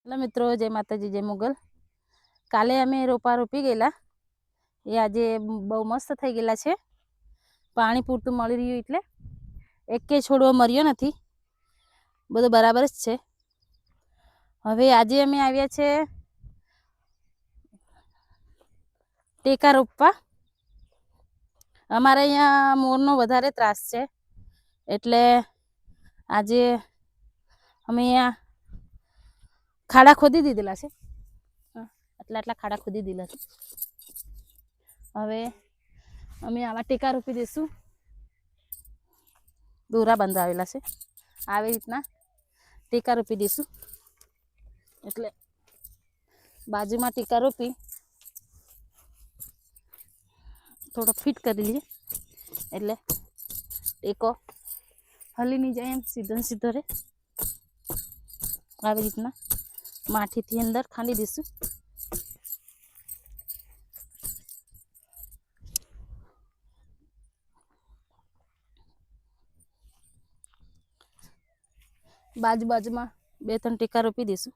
Hello मित्रों, जय माताजी, जय मुगल। काले अमे रोपा रोपी गयेला ए आजे बहु मस्त थई गयेला छे। पाणी पूरतुं मळी रह्युं एटले एके छोड़वो मर्यो नथी, बधुं बराबर ज छे। हवे आजे अमे आव्या छे टेका रोपवा। अमारे अहींया मोरनो वधारे त्रास छे एटले आजे अमे अहींया खाड़ा खोदी दीधेला छे। आटला आटला खाड़ा खोदी दीधेला छे। हवे अमे आवा टेका रोपी देशुं। दोरा बंधावेला छे, આવી રીતના ટેકા રોપી દેશું। એટલે બાજુમાં ટેકા રોપી થોડો ફિટ કરી લઈએ એટલે ટેકો હલી નહીં જાય, એમ સીધો ને સીધો રહે। આવી રીતના માટીથી અંદર ખાંડી દઈશું। बाजू बाजूમાં બે ત્રણ ટેકા રોપી દઈશું।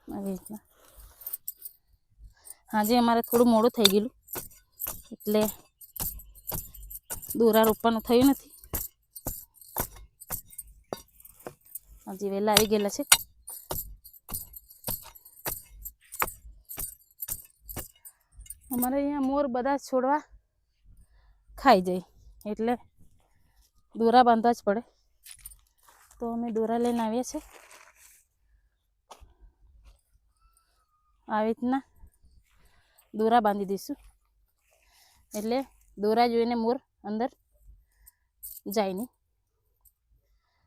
આવી રીતના આજે અમારે થોડું મોડું થઈ ગયેલું એટલે દોરા રોપવાનું થયું નથી। હજી વહેલા આવી ગયેલા છે। અમારે અહીંયા મોર બધા છોડવા ખાઈ જાય એટલે દોરા બાંધવા જ પડે। તો અમે દોરા લઈને આવ્યા છે। આવી રીતના દોરા બાંધી દઈશું એટલે દોરા જોઈને મોર અંદર જાય નહીં,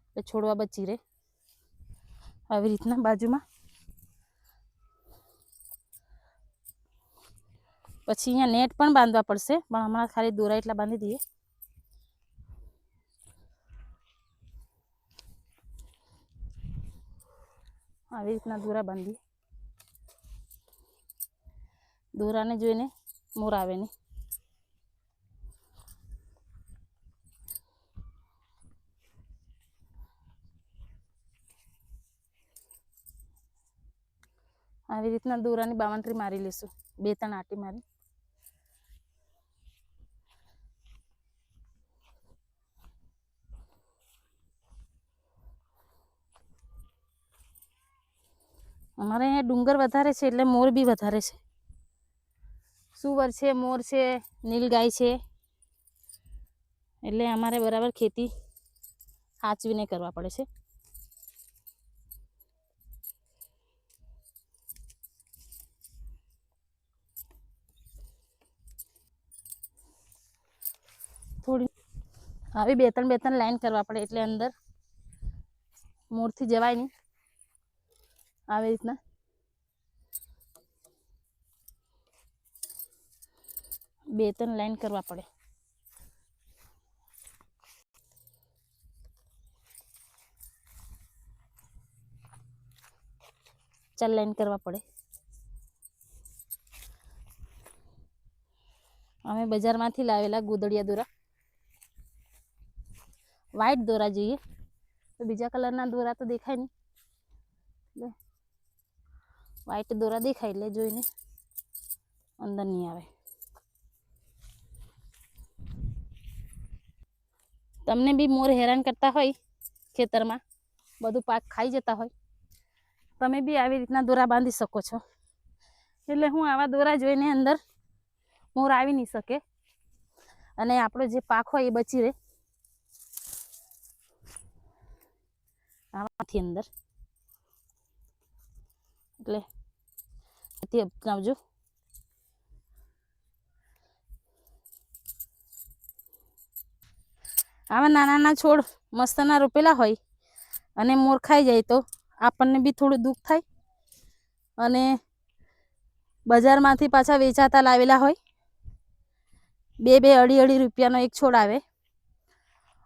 એટલે છોડવા બચી રહે। આવી રીતના બાજુમાં પછી અહીંયા નેટ પણ બાંધવા પડશે, પણ હમણાં ખાલી દોરા એટલા બાંધી દઈએ। આવી રીતના દોરા બાંધીએ, દોરાને જોઈને મોર આવે નહીં। આવી રીતના દોરાની બાઉન્ડ્રી મારી લઈશું, બે ત્રણ આટી મારી। અમારે અહીંયા ડુંગર વધારે છે એટલે મોર બી વધારે છે। સુવર છે, મોર છે, નીલગાય છે, એટલે અમારે બરાબર ખેતી સાચવીને કરવા પડે છે। થોડી આવી બે ત્રણ લાઈન કરવા પડે એટલે અંદર મોરથી જવાય નહીં। આવી રીતના બે ત્રણ લાઈન કરવા પડે। ચાર લાઈન કરવા પડે। અમે બજારમાંથી લાવેલા ગોદડિયા દોરા, વ્હાઈટ દોરા જોઈએ, તો બીજા કલરના દોરા તો દેખાય નહીં, એટલે વ્હાઈટ દોરા દેખાય એટલે જોઈને અંદર નહીં આવે। તમને બી મોર હેરાન કરતા હોય, ખેતરમાં બધું પાક ખાઈ જતા હોય, તમે બી આવી રીતના દોરા બાંધી શકો છો। એટલે હું આવા દોરા જોઈને અંદર મોર આવી નહીં શકે અને આપણો જે પાક હોય એ બચી રહે। આમાંથી અંદર એટલે અપનાવજો। આવા નાના નાના છોડ મસ્તના રોપેલા હોય અને મોર ખાઈ જાય તો આપણને બી થોડું દુઃખ થાય, અને બજારમાંથી પાછા વેચાતા લાવેલા હોય, બે અઢી રૂપિયાનો એક છોડ આવે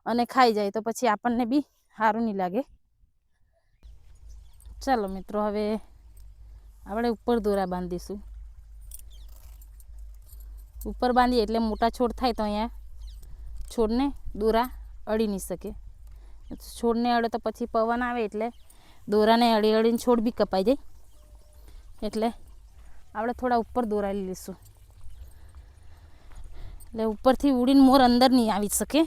અને ખાઈ જાય તો પછી આપણને બી સારું નહીં લાગે। ચાલો મિત્રો, હવે આપણે ઉપર દોરા બાંધીશું। ઉપર બાંધીએ એટલે મોટા છોડ થાય તો અહીંયા છોડને દોરા અડી નહીં શકે. છોડને અડે તો પછી પવન આવે એટલે દોરાને અડી અડીને છોડ બી કપાઈ જાય. એટલે આપણે થોડા ઉપર દોરા લઈશું એટલે ઉપરથી ઉડીને મોર અંદર નહીં આવી શકે.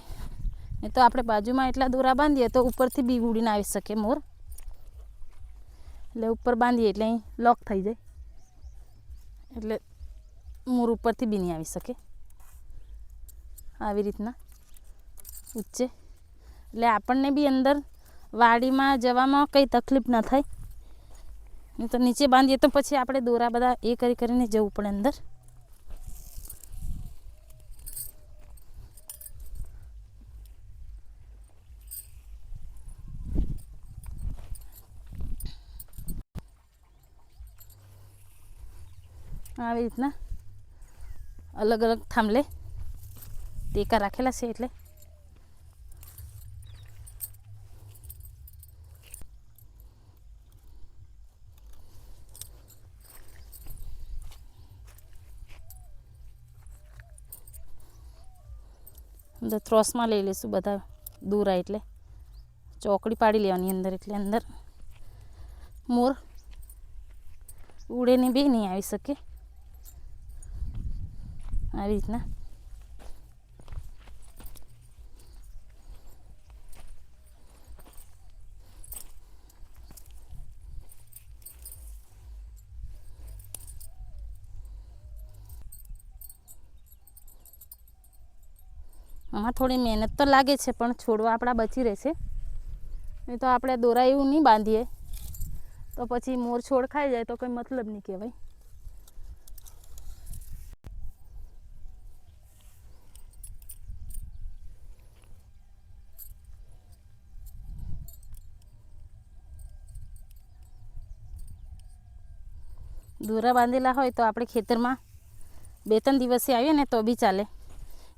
એ તો આપણે બાજુમાં એટલા દોરા બાંધીએ તો ઉપરથી બી ઉડીને આવી શકે મોર. એટલે ઉપર બાંધીએ એટલે અહીં લોક થઈ જાય એટલે મોર ઉપરથી બી નહીં આવી શકે. આવી રીતના ઊંચે એટલે આપણને બી અંદર વાડીમાં જવામાં કંઈ તકલીફ ના થાય. નહીં તો નીચે બાંધીએ તો પછી આપણે દોરા બધા એ કરીને જવું પડે અંદર. આવી રીતના અલગ અલગ થાંભલે ટેકા રાખેલા છે એટલે અંદર ત્રોસમાં લઈ લઈશું બધા દોરા. એટલે ચોકડી પાડી લેવાની અંદર એટલે અંદર મોર ઉડે ને બી નહીં આવી શકે. આવી રીતના આમાં થોડી મહેનત તો લાગે છે પણ છોડવા આપણા બચી રહેશે. નહીં તો આપણે દોરા એવું નહીં બાંધીએ તો પછી મોર છોડ ખાઈ જાય તો કંઈ મતલબ નહીં કહેવાય. દોરા બાંધેલા હોય તો આપણે ખેતરમાં 2-3 દિવસે આવીએ ને તો બી ચાલે.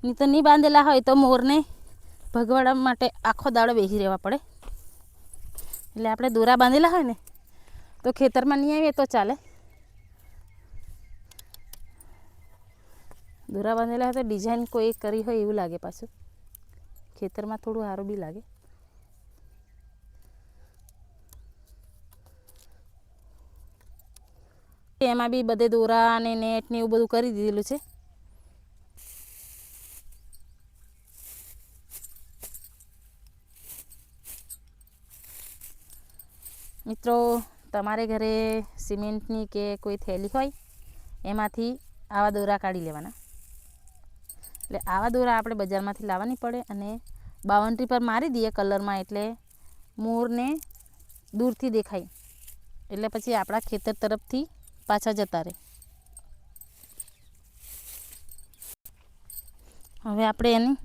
નહીં તો નહીં બાંધેલા હોય તો મોરને ભગવાડવા માટે આખો દાડો બેસી રહેવા પડે. એટલે આપણે દોરા બાંધેલા હોય ને તો ખેતરમાં નહીં આવીએ તો ચાલે. દોરા બાંધેલા હોય તો ડિઝાઇન કોઈ કરી હોય એવું લાગે. પાછું ખેતરમાં થોડું સારું બી લાગે. એમાં બી બધે દોરા અને નેટ ને એવું બધું કરી દીધેલું છે. મિત્રો, તમારે ઘરે સિમેન્ટની કે કોઈ થેલી હોય એમાંથી આવા દોરા કાઢી લેવાના. એટલે આવા દોરા આપણે બજારમાંથી લાવવાની પડે અને બાઉન્ડ્રી પર મારી દઈએ કલરમાં એટલે મોરને દૂરથી દેખાય. એટલે પછી આપણા ખેતર તરફથી પાછા જતા રહે. હવે આપણે એની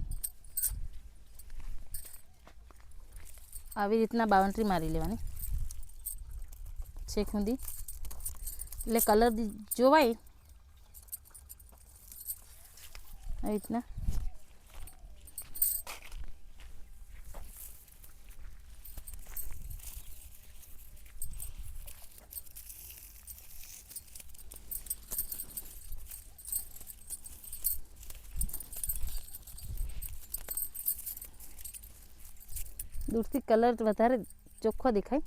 આવી રીતના બાઉન્ડ્રી મારી લેવાની છેક સુધી એટલે કલર જોવાય. આવી રીતના દૂરથી કલર વધારે ચોખ્ખો દેખાય.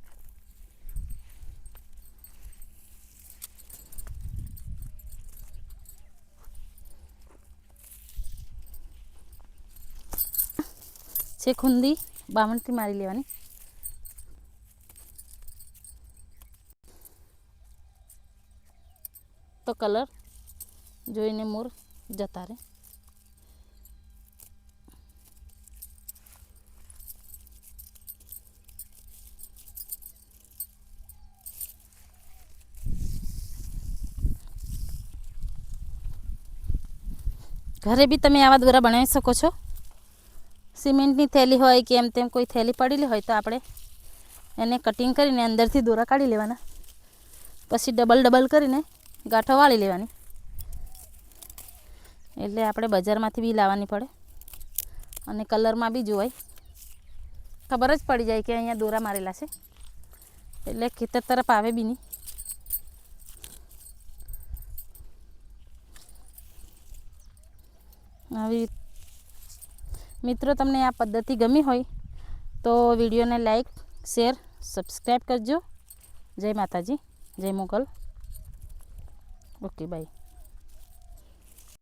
છેક સુધી બાઉન્ડ્રી મારી લેવાની. તો કલર જોઈને મોર જતા રહે. ઘરે બી તમે આવા દોરા બનાવી શકો છો. સિમેન્ટની થેલી હોય કે એમ તેમ કોઈ થેલી પડેલી હોય તો આપણે એને કટિંગ કરીને અંદરથી દોરા કાઢી લેવાના. પછી ડબલ કરીને ગાંઠો વાળી લેવાની. એટલે આપણે બજારમાંથી બી લાવવાની પડે અને કલરમાં બી જોવાય. ખબર જ પડી જાય કે અહીંયા દોરા મારેલા છે. એટલે ખેતર તરફ આવે બી નહીં. આવી મિત્રો તમને આ પદ્ધતિ ગમી હોય તો વિડીયોને લાઈક, શેર, સબસ્ક્રાઈબ કરજો. જય માતાજી, જય મોગલ. Okay, by.